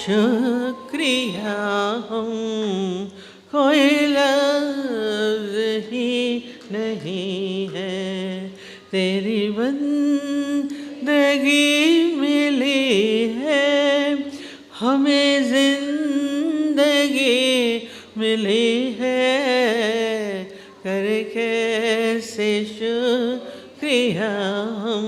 शुक्रिया हम कोई लफ्ज़ ही नहीं है, तेरी बंदगी मिली है, हमें जिंदगी मिली है, कर कैसे शुक्रिया हम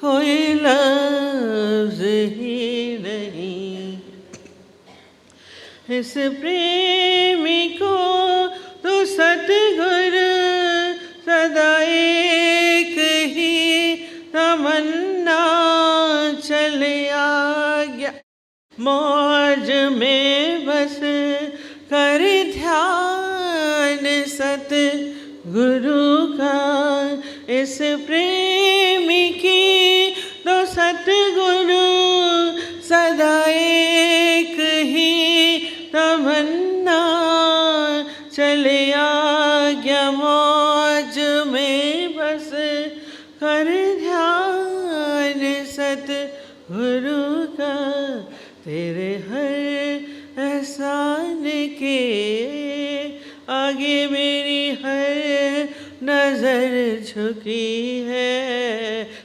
कोई लफ्ज़ ही नहीं। इस प्रेमी को तो सतगुरु सदा एक ही तमन्ना चले आ गया, मौज में बस कर ध्यान सतगुरु का। इस प्रेमी की तो सतगुरु सदा एक ही तमन्ना चले आ गया, मौज में बस कर ध्यान सतगुरु का। तेरे हर एहसान के आगे मेरी हर नजर झुकी है,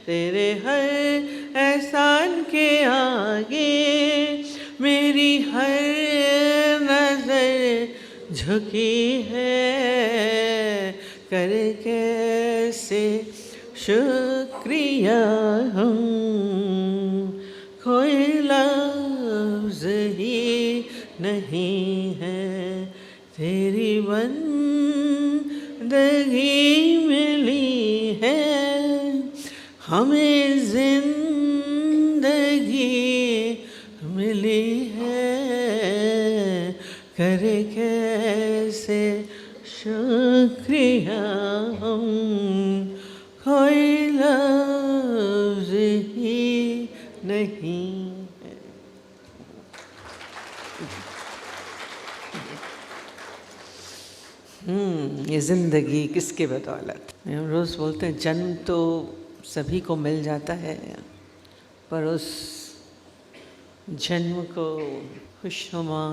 तेरे हर एहसान के आगे मेरी हर नजर झुकी है, कर कैसे शुक्रिया हम कोई लफ्ज़ ही नहीं है, तेरी बंदगी मिली है, हमें जिंदगी मिली है, कर कैसे शुक्रिया हम कोई लफ्ज़ ही नहीं है। ये ज़िंदगी किसके बदौलत। हम रोज़ बोलते हैं जन्म तो सभी को मिल जाता है, पर उस जन्म को खुशनुमा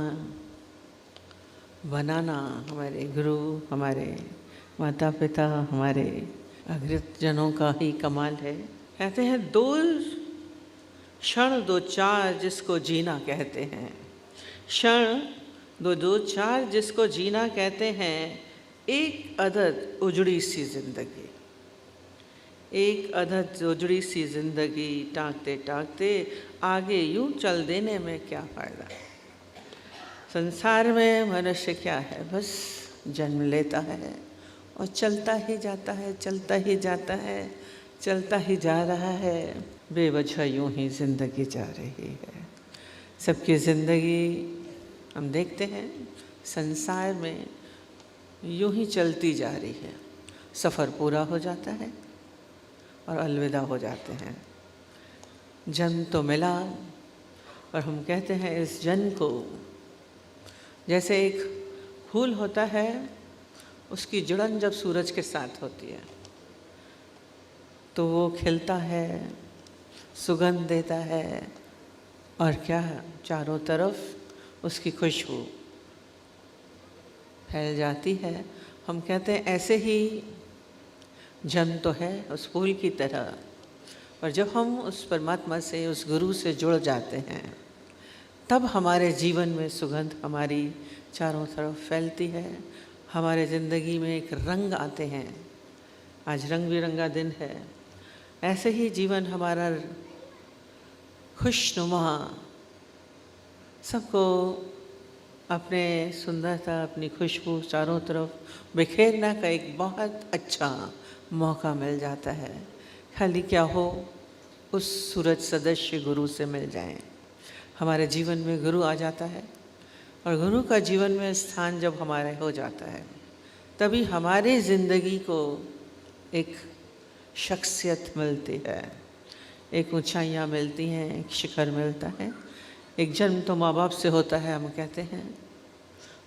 बनाना हमारे गुरु, हमारे माता पिता, हमारे अग्रजनों का ही कमाल है। कहते हैं दो क्षण दो चार जिसको जीना कहते हैं, क्षण दो चार जिसको जीना कहते हैं, एक अदद उजड़ी सी जिंदगी, एक अदद उजड़ी सी जिंदगी टाँगते टाँगते आगे यूं चल देने में क्या फ़ायदा। संसार में मनुष्य क्या है, बस जन्म लेता है और चलता ही जाता है, चलता ही जाता है, चलता ही जा रहा है, बेवजह यूं ही ज़िंदगी जा रही है। सबकी ज़िंदगी हम देखते हैं संसार में यूं ही चलती जा रही है, सफ़र पूरा हो जाता है और अलविदा हो जाते हैं। जन्म तो मिला और हम कहते हैं इस जन्म को, जैसे एक फूल होता है उसकी जुड़न जब सूरज के साथ होती है तो वो खिलता है, सुगंध देता है और क्या चारों तरफ उसकी खुशबू फैल जाती है। हम कहते हैं ऐसे ही जन्म तो है उस फूल की तरह, और जब हम उस परमात्मा से, उस गुरु से जुड़ जाते हैं तब हमारे जीवन में सुगंध हमारी चारों तरफ फैलती है, हमारे ज़िंदगी में एक रंग आते हैं। आज रंग बिरंगा दिन है, ऐसे ही जीवन हमारा खुशनुमा, सबको अपने सुंदरता, अपनी खुशबू चारों तरफ बिखेरने का एक बहुत अच्छा मौका मिल जाता है। खाली क्या हो, उस सूरज सदस्य गुरु से मिल जाएं। हमारे जीवन में गुरु आ जाता है और गुरु का जीवन में स्थान जब हमारे हो जाता है तभी हमारी ज़िंदगी को एक शख्सियत मिलती है, एक ऊंचाइयाँ मिलती हैं, एक शिखर मिलता है। एक जन्म तो माँ बाप से होता है, हम कहते हैं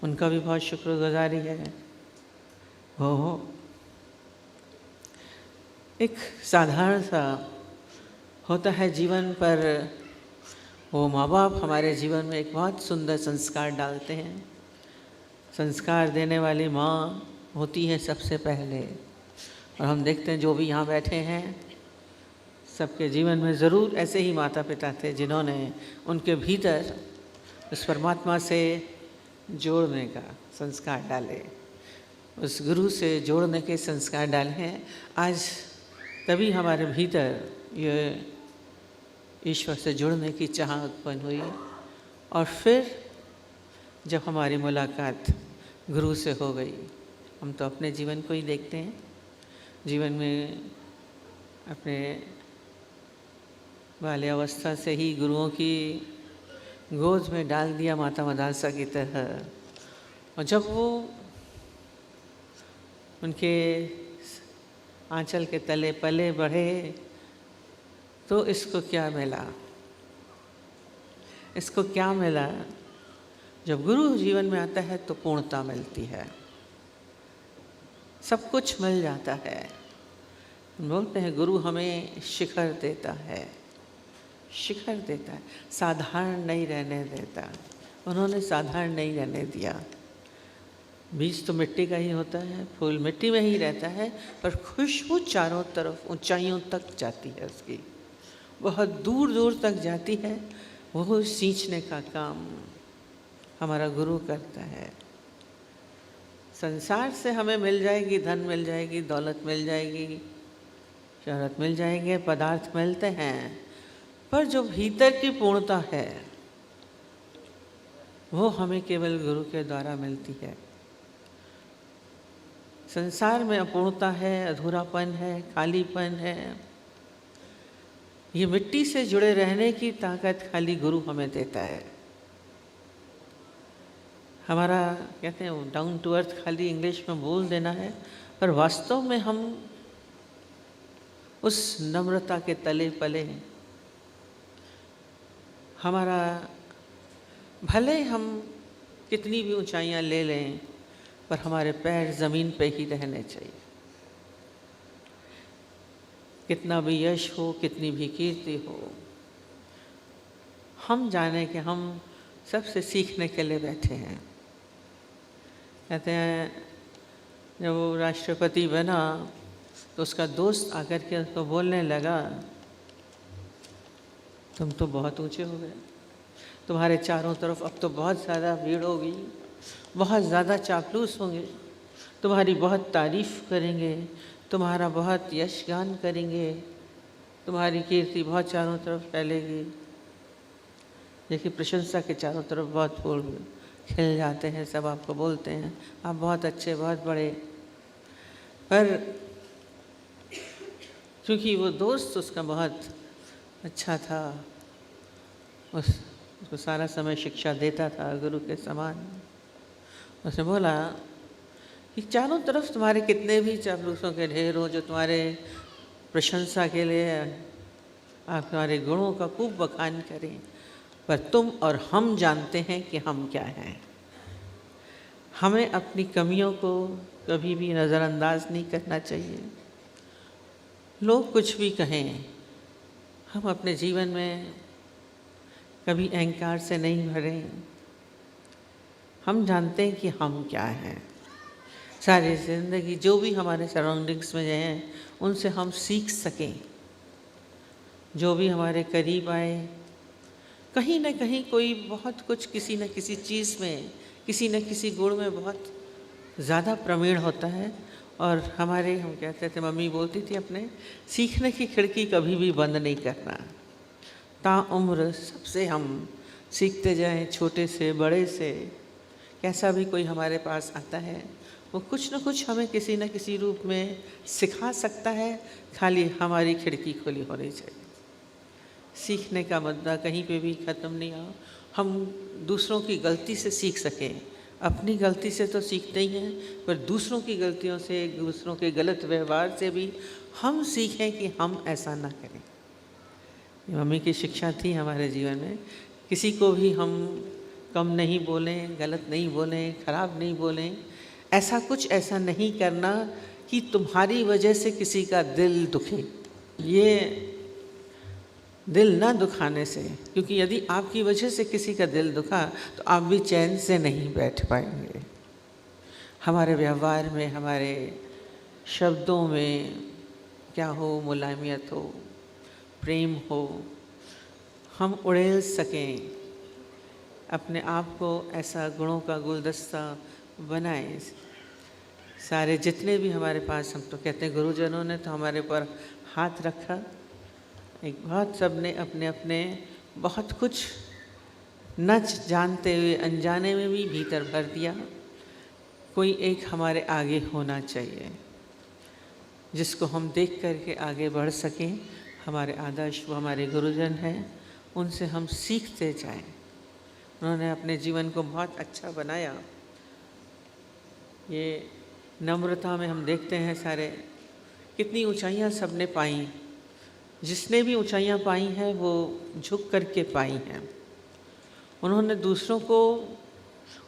उनका भी बहुत शुक्रगुजारी है। हो एक साधारण सा होता है जीवन, पर वो माँ बाप हमारे जीवन में एक बहुत सुंदर संस्कार डालते हैं। संस्कार देने वाली माँ होती है सबसे पहले। और हम देखते हैं जो भी यहाँ बैठे हैं सबके जीवन में ज़रूर ऐसे ही माता पिता थे जिन्होंने उनके भीतर उस परमात्मा से जोड़ने का संस्कार डाले, उस गुरु से जोड़ने के संस्कार डाले हैं। आज तभी हमारे भीतर ये ईश्वर से जुड़ने की चाह उत्पन्न हुई। और फिर जब हमारी मुलाकात गुरु से हो गई, हम तो अपने जीवन को ही देखते हैं। जीवन में अपने बाल्यावस्था से ही गुरुओं की गोद में डाल दिया माता मदालसा की तरह। और जब वो उनके आंचल के तले पले बढ़े तो इसको क्या मिला? इसको क्या मिला? जब गुरु जीवन में आता है तो पूर्णता मिलती है, सब कुछ मिल जाता है। बोलते हैं गुरु हमें शिखर देता है, शिखर देता है, साधारण नहीं रहने देता। उन्होंने साधारण नहीं रहने दिया। बीज तो मिट्टी का ही होता है, फूल मिट्टी में ही रहता है, पर खुशबू चारों तरफ ऊंचाइयों तक जाती है, उसकी बहुत दूर दूर तक जाती है। वो सींचने का काम हमारा गुरु करता है। संसार से हमें मिल जाएगी, धन मिल जाएगी, दौलत मिल जाएगी, शोहरत मिल जाएंगे, पदार्थ मिलते हैं, पर जो भीतर की पूर्णता है वो हमें केवल गुरु के द्वारा मिलती है। संसार में अपूर्णता है, अधूरापन है, खालीपन है। ये मिट्टी से जुड़े रहने की ताकत खाली गुरु हमें देता है। हमारा कहते हैं डाउन टू अर्थ खाली इंग्लिश में बोल देना है, पर वास्तव में हम उस नम्रता के तले पले हैं। हमारा भले हम कितनी भी ऊंचाइयां ले लें, पर हमारे पैर ज़मीन पे ही रहने चाहिए। कितना भी यश हो, कितनी भी कीर्ति हो, हम जाने कि हम सबसे सीखने के लिए बैठे हैं। कहते हैं जब वो राष्ट्रपति बना तो उसका दोस्त आकर के उसको बोलने लगा, तुम तो बहुत ऊंचे हो गए, तुम्हारे चारों तरफ अब तो बहुत ज़्यादा भीड़ होगी, बहुत ज़्यादा चापलूस होंगे, तुम्हारी बहुत तारीफ़ करेंगे, तुम्हारा बहुत यशगान करेंगे, तुम्हारी कीर्ति बहुत चारों तरफ फैलेगी। देखिए प्रशंसा के चारों तरफ बहुत फूल खिल जाते हैं, सब आपको बोलते हैं आप बहुत अच्छे, बहुत बड़े। पर क्योंकि वो दोस्त उसका बहुत अच्छा था, उसको सारा समय शिक्षा देता था गुरु के समान, उसने बोला कि चारों तरफ तुम्हारे कितने भी चापलूसों के ढेर हो जो तुम्हारे प्रशंसा के लिए आप तुम्हारे गुणों का खूब बखान करें, पर तुम और हम जानते हैं कि हम क्या हैं। हमें अपनी कमियों को कभी भी नज़रअंदाज नहीं करना चाहिए। लोग कुछ भी कहें, हम अपने जीवन में कभी अहंकार से नहीं भरे। हम जानते हैं कि हम क्या हैं। सारी ज़िंदगी जो भी हमारे सराउंडिंग्स में हैं उनसे हम सीख सकें। जो भी हमारे करीब आए, कहीं ना कहीं कोई बहुत कुछ किसी न किसी चीज़ में, किसी न किसी गुण में बहुत ज़्यादा प्रवीण होता है। और हमारे हम कहते थे, मम्मी बोलती थी अपने, सीखने की खिड़की कभी भी बंद नहीं करना। ताउम्र सबसे हम सीखते जाएं, छोटे से बड़े से। कैसा भी कोई हमारे पास आता है वो कुछ न कुछ हमें किसी न किसी रूप में सिखा सकता है, खाली हमारी खिड़की खुली होनी चाहिए। सीखने का मुद्दा कहीं पे भी ख़त्म नहीं हो। हम दूसरों की गलती से सीख सकें, अपनी गलती से तो सीखते ही हैं, पर दूसरों की गलतियों से, दूसरों के गलत व्यवहार से भी हम सीखें कि हम ऐसा ना करें। ये मम्मी की शिक्षा थी हमारे जीवन में। किसी को भी हम कम नहीं बोलें, गलत नहीं बोलें, खराब नहीं बोलें। ऐसा नहीं करना कि तुम्हारी वजह से किसी का दिल दुखे। ये दिल ना दुखाने से, क्योंकि यदि आपकी वजह से किसी का दिल दुखा तो आप भी चैन से नहीं बैठ पाएंगे। हमारे व्यवहार में, हमारे शब्दों में क्या हो, मुलायमियत हो, प्रेम हो, हम उड़ेल सकें, अपने आप को ऐसा गुणों का गुलदस्ता बनाएं। सारे जितने भी हमारे पास, हम तो कहते हैं गुरुजनों ने तो हमारे पर हाथ रखा, एक बहुत सब ने अपने अपने बहुत कुछ न जानते हुए अनजाने में भी भीतर भर दिया। कोई एक हमारे आगे होना चाहिए जिसको हम देख करके आगे बढ़ सकें। हमारे आदर्श वो हमारे गुरुजन हैं, उनसे हम सीखते जाएं। उन्होंने अपने जीवन को बहुत अच्छा बनाया। ये नम्रता में हम देखते हैं सारे, कितनी ऊंचाइयां सबने पाई। जिसने भी ऊंचाइयां पाई हैं वो झुक करके पाई हैं। उन्होंने दूसरों को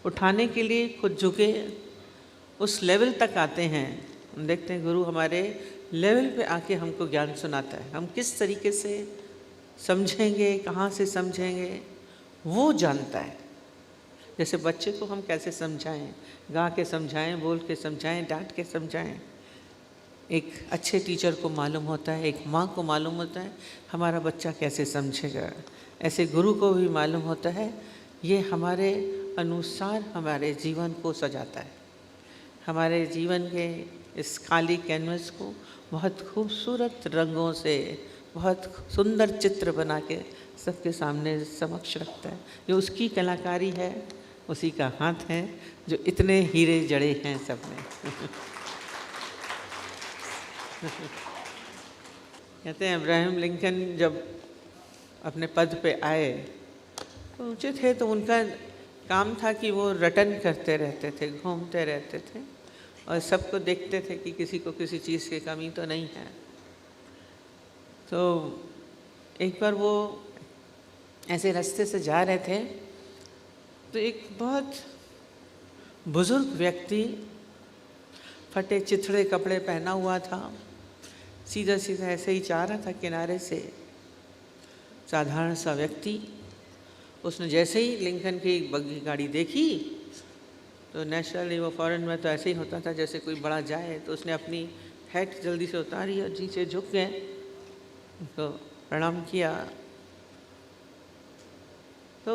उठाने के लिए खुद झुके, उस लेवल तक आते हैं। हम देखते हैं गुरु हमारे लेवल पे आके हमको ज्ञान सुनाता है। हम किस तरीके से समझेंगे, कहाँ से समझेंगे, वो जानता है। जैसे बच्चे को हम कैसे समझाएं, गा के समझाएं, बोल के समझाएं, डांट के समझाएं। एक अच्छे टीचर को मालूम होता है, एक माँ को मालूम होता है हमारा बच्चा कैसे समझेगा। ऐसे गुरु को भी मालूम होता है। ये हमारे अनुसार हमारे जीवन को सजाता है। हमारे जीवन के इस खाली कैनवस को बहुत खूबसूरत रंगों से, बहुत सुंदर चित्र बना के सबके सामने समक्ष रखता है। ये उसकी कलाकारी है, उसी का हाथ है जो इतने हीरे जड़े हैं सब में। कहते हैं अब्राहम लिंकन जब अपने पद पे आए तो ऊँचे थे, तो उनका काम था कि वो रटन करते रहते थे, घूमते रहते थे और सबको देखते थे कि किसी को किसी चीज़ की कमी तो नहीं है। तो एक बार वो ऐसे रास्ते से जा रहे थे तो एक बहुत बुज़ुर्ग व्यक्ति फटे चिथड़े कपड़े पहना हुआ था, सीधा सीधा ऐसे ही जा रहा था किनारे से, साधारण सा व्यक्ति। उसने जैसे ही लिंकन की बग्गी गाड़ी देखी तो नेचुरली वो फॉरेन में तो ऐसे ही होता था, जैसे कोई बड़ा जाए तो उसने अपनी हैट जल्दी से उतारी और नीचे झुक गए, उनको प्रणाम किया। तो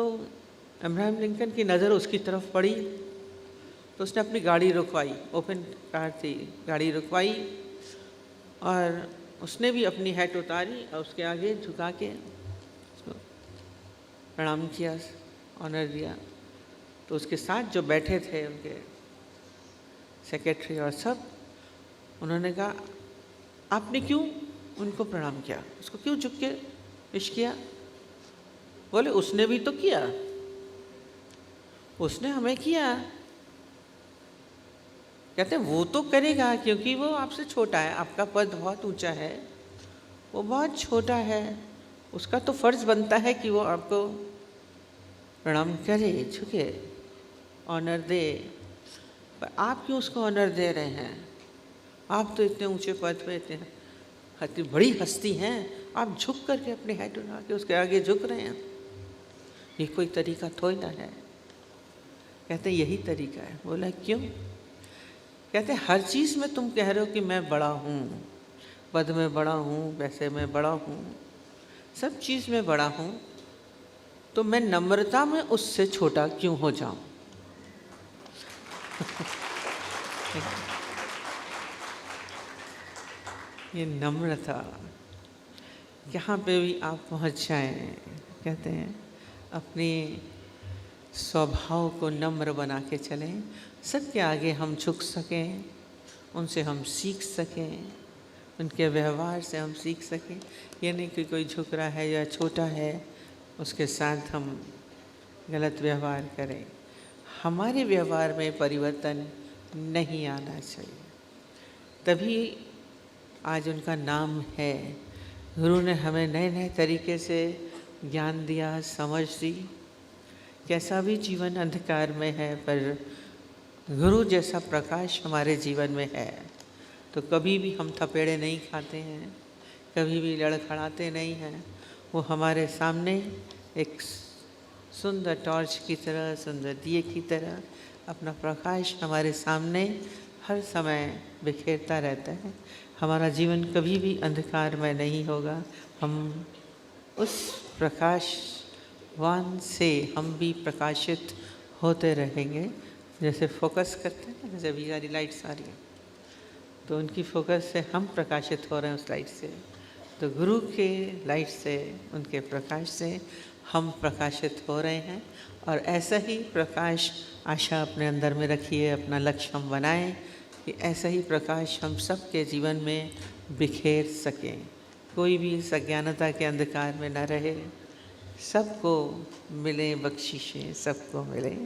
अब्राहम लिंकन की नज़र उसकी तरफ पड़ी तो उसने अपनी गाड़ी रुकवाई, ओपन कार थी, गाड़ी रुकवाई और उसने भी अपनी हैट उतारी और उसके आगे झुका के उसको प्रणाम किया, ऑनर दिया। तो उसके साथ जो बैठे थे उनके सेक्रेटरी और सब, उन्होंने कहा आपने क्यों उनको प्रणाम किया, उसको क्यों झुक के विश किया? बोले उसने भी तो किया, उसने हमें किया। कहते हैं वो तो करेगा क्योंकि वो आपसे छोटा है, आपका पद बहुत ऊंचा है, वो बहुत छोटा है, उसका तो फर्ज बनता है कि वो आपको प्रणाम करे, झुके, ऑनर दे। पर आप क्यों उसको ऑनर दे रहे हैं? आप तो इतने ऊंचे पद पे, इतने बड़ी हस्ती हैं, आप झुक करके अपने हेड उठा के उसके आगे झुक रहे हैं। ये कोई तरीका थोड़ी ना है। कहते यही तरीका है। बोला क्यों? कहते हर चीज़ में तुम कह रहे हो कि मैं बड़ा हूँ, पद में बड़ा हूँ, पैसे में बड़ा हूँ, सब चीज़ में बड़ा हूँ, तो मैं नम्रता में उससे छोटा क्यों हो जाऊँ? ये नम्रता यहाँ पे भी आप पहुँच जाएं। कहते हैं अपने स्वभाव को नम्र बना के चलें, सबके आगे हम झुक सकें, उनसे हम सीख सकें, उनके व्यवहार से हम सीख सकें। ये नहीं कि कोई झुक रहा है या छोटा है उसके साथ हम गलत व्यवहार करें। हमारे व्यवहार में परिवर्तन नहीं आना चाहिए, तभी आज उनका नाम है। गुरु ने हमें नए नए तरीके से ज्ञान दिया, समझ दी। कैसा भी जीवन अंधकार में है, पर गुरु जैसा प्रकाश हमारे जीवन में है तो कभी भी हम थपेड़े नहीं खाते हैं, कभी भी लड़खड़ाते नहीं हैं। वो हमारे सामने एक सुंदर टॉर्च की तरह, सुंदर दिए की तरह अपना प्रकाश हमारे सामने हर समय बिखेरता रहता है। हमारा जीवन कभी भी अंधकारमय नहीं होगा। हम उस प्रकाशवान से हम भी प्रकाशित होते रहेंगे। जैसे फोकस करते हैं, जैसे अभी सारी लाइट्स आ रही हैं तो उनकी फोकस से हम प्रकाशित हो रहे हैं उस लाइट से। तो गुरु के लाइट से, उनके प्रकाश से हम प्रकाशित हो रहे हैं। और ऐसा ही प्रकाश आशा अपने अंदर में रखिए, अपना लक्ष्य हम बनाएं कि ऐसा ही प्रकाश हम सबके जीवन में बिखेर सकें। कोई भी इस अज्ञानता के अंधकार में न रहे, सबको मिले बख्शिशें, सबको मिले।